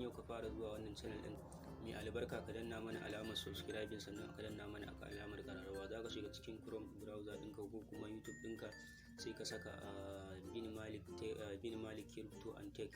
idan yau ka fara zuwa wannan channel din mai albarka, ka danna mana alamar subscribing, sannan ka danna mana alamar kararrawa. za ka shiga cikin Chrome browser ɗinka ko kuma YouTube ɗinka, sai ka saka bin Malik Crypto and Tech.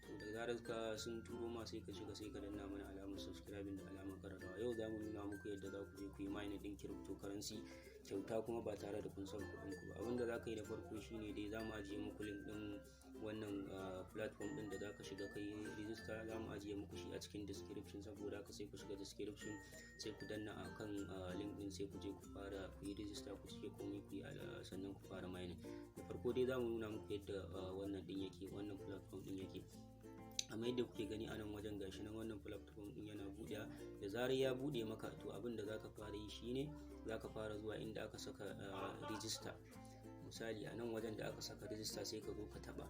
to da zarar ka sun turo ma sai ka shiga, sai ka danna mana alamar subscribing da alamar kararrawa. yau za mu nuna muku yadda za ku je ku yi mining din cryptocurrency kyauta kuma ba tare da kun san kuɗin ku ba. abinda za ka yi da farko shine dai za mu ajiye muku link din wannan platform din da za ka shiga kai register. za mu ajiye muku shi a cikin description, saboda haka sai ku shiga description, sai ku danna akan link din, sai ku je ku fara ku yi register, ku cike komai ku yi sannan ku fara mining. da farko dai za mu nuna muku yadda wannan din yake, wannan platform din yake. amma yadda kuke gani a nan wajen gashi nan wannan platform din yana buɗe. da zarar ya buɗe maka, to abin da zaka fara yi shine zaka fara zuwa inda aka saka register. misali a nan wajen da aka saka register, sai ka zo ka taba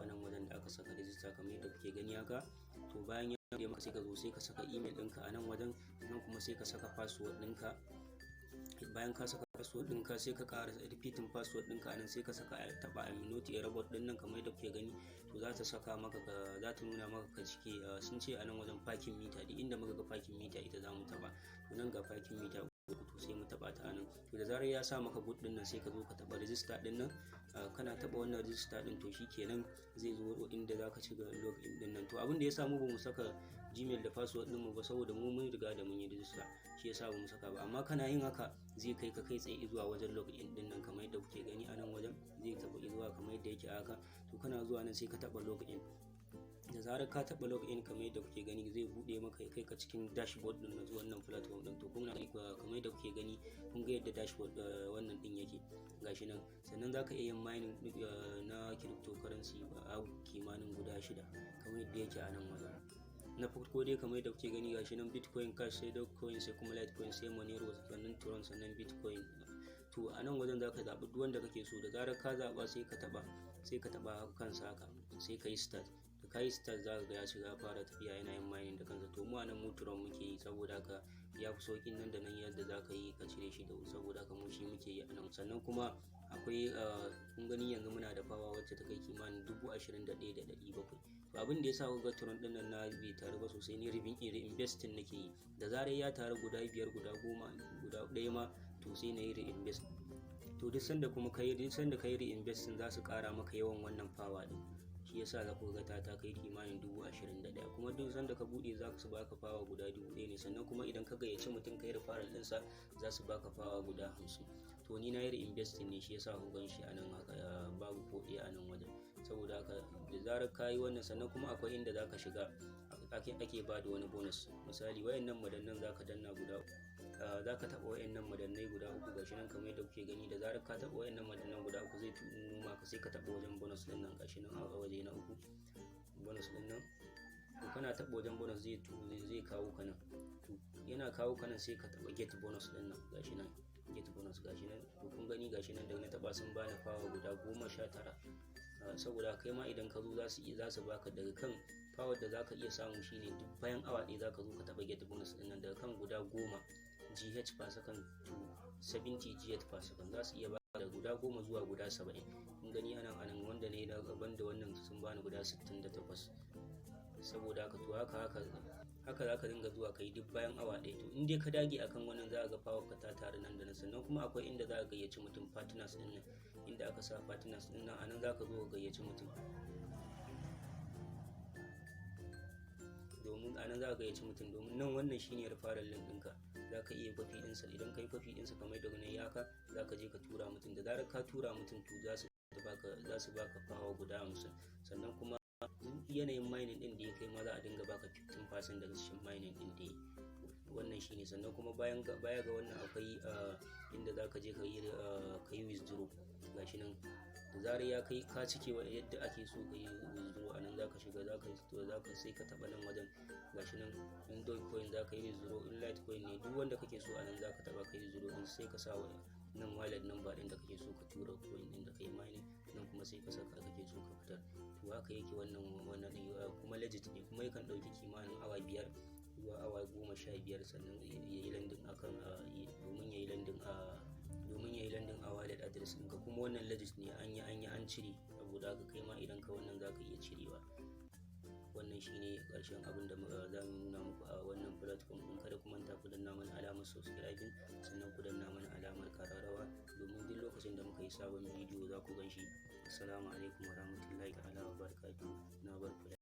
nan wajen da aka saka register kamar yadda kuke gani haka. to bayan ya buɗe maka, sai ka zo sai ka saka email ɗinka a nan wajen, nan kuma sai ka saka password ɗinka. bayan ka saka password ɗinka, sai ka ƙara repeating password ɗinka nan, sai ka saka taba aminoti robot ɗin nan kamar yadda kuke gani. to za ta saka maka za ta nuna maka ka cike. sun ce a nan wajen parking meter, duk inda muka ga parking meter ita za mu taba. to nan ga parking meter, to sai mu taba ta nan. to da zarar ya sa maka good ɗin nan, sai ka zo ka taba register ɗin nan. kana taba wannan register ɗin, to shikenan zai zo inda za ka shiga login ɗin nan. to abin da ya sa mu ba mu saka Gmail da password ɗin mu ba, saboda mu mun riga da mun yi register, shi yasa ba mu saka ba. amma kana yin haka zai kai ka kai tsaye zuwa wajen login ɗin nan kamar yadda kuke gani a nan wajen, zai taba zuwa kamar yadda yake haka. to kana zuwa nan sai ka taba login. da zarar ka taba login kamar yadda kuke gani, zai bude maka kai ka cikin dashboard din na wannan platform din. to kuma kamar yadda kuke gani, kun ga yadda dashboard wannan din yake gashi nan. sannan zaka iya yin mining na cryptocurrency a kimanin guda 6 kamar yadda yake a nan wajen. na farko dai kamar yadda kuke gani gashi nan Bitcoin Cash, sai Dogecoin, sai kuma Litecoin, sai Monero, sannan Tron, sannan Bitcoin. to a nan wajen zaka zaɓi duk wanda kake so. da zarar ka zaɓa sai ka taba kansa haka, sai ka yi start. da ka yi start za ka ga ya shiga fara tafiya, yana yin mining da kansa. to mu a nan mu Tron muke yi, saboda haka ya fi sauƙin nan da nan yadda za ka yi ka cire shi da wuri, saboda haka mu shi muke yi a nan. sannan kuma akwai kun gani yanzu muna da fawa wacce ta kai kimanin 21,700. to abin da ya sa ga Tron ɗin nan na bai taru ba sosai, ni reinvesting nake yi. da zarar ya taru guda 5, guda 10, guda 1 ma, to sai na yi reinvest. to duk sanda ka yi reinvesting za su ƙara maka yawan wannan fawa ɗin. shi yasa za ku ga ta kai kimanin 21,000. kuma duk sanda ka buɗe za su baka fawa guda 1,000 ne. sannan kuma idan ka gayyaci mutum kai referral ɗinsa, za su baka fawa guda 50. to ni na yi reinvesting ne, shi yasa ku gan shi a nan haka babu ko ɗaya a nan wajen. saboda haka da zarar ka yi wannan, sannan kuma akwai inda za ka shiga ake ba da wani bonus. misali wayannan madannan za ka danna guda uku, za ka taɓa wayannan madannai guda 3 gashi nan kamar yadda kuke gani. da zarar ka taɓa wayannan madannan guda 3 zai nuna ka, sai ka taɓa wajen bonus ɗin nan gashi nan a waje na 3 bonus ɗin nan. to kana taɓa wajen bonus zai kawo ka nan. to yana kawo ka nan, sai ka taɓa get bonus ɗin nan gashi nan, get bonus gashi nan. to kun gani gashi nan da na taɓa sun bani fawa guda 19. saboda kai ma idan ka zo za su baka daga kan power da zaka iya samu shine duk bayan awa ɗaya zaka zo ka taba get bonus din nan daga kan guda 10 GH per second to 70 GH per second. za su iya baka da guda 10 zuwa guda 70. kun gani anan wanda ne na gaban da wannan sun bani guda 68. saboda haka to haka zaka dinga zuwa kai duk bayan awa ɗaya. to in dai ka dage akan wannan, za ka ga power ka ta tare nan da nan. sannan kuma akwai inda za ka gayyaci mutum, partners din nan inda aka sa partners din nan, anan za ka zo ka gayyaci mutum, domin anan za ka gayyaci mutum, domin nan wannan shine referral link ɗinka. za ka iya kwafi ɗinsa. idan ka yi kwafi ɗinsa kamar yadda na yi haka, za ka je ka tura mutum. da zarar ka tura mutum, to za su baka fawa guda 50. sannan kuma yanayin mining din da ya kai ma za a dinga baka 15% daga cikin mining din da wannan shine. sannan kuma baya ga wannan akwai inda za ka je ka yi withdraw gashi nan. da zarar ya kai ka cike wa yadda ake so ka yi withdraw, anan za ka shiga, sai ka taba nan wajen gashi nan. in Dogecoin za ka yi withdraw, in Litecoin ne, duk wanda kake so anan za ka taba ka yi withdraw din, sai ka sa nan wallet number din da kake so ka tura coin din da kai mining, nan kuma sai ka saka kake so ka fitar. to haka yake wannan kuma legit ne, kuma yakan dauki kimanin awa 5 zuwa awa 15 sannan yayi landing akan domin yayi landing a wallet address ɗinka. kuma wannan legit ne, an cire. saboda haka kai ma idan ka wannan zaka iya cirewa. wannan wannan shine ƙarshen abin da za mu nuna muku a wannan platform ɗin. Kada ku manta ku danna mana alamar subscribing, sannan ku danna mana alamar ƙararrawa domin duk lokacin da muka yi sabon bidiyo za ku gan shi. Assalamu alaikum warahmatullahi ta'ala wabarakatuh. Na barku.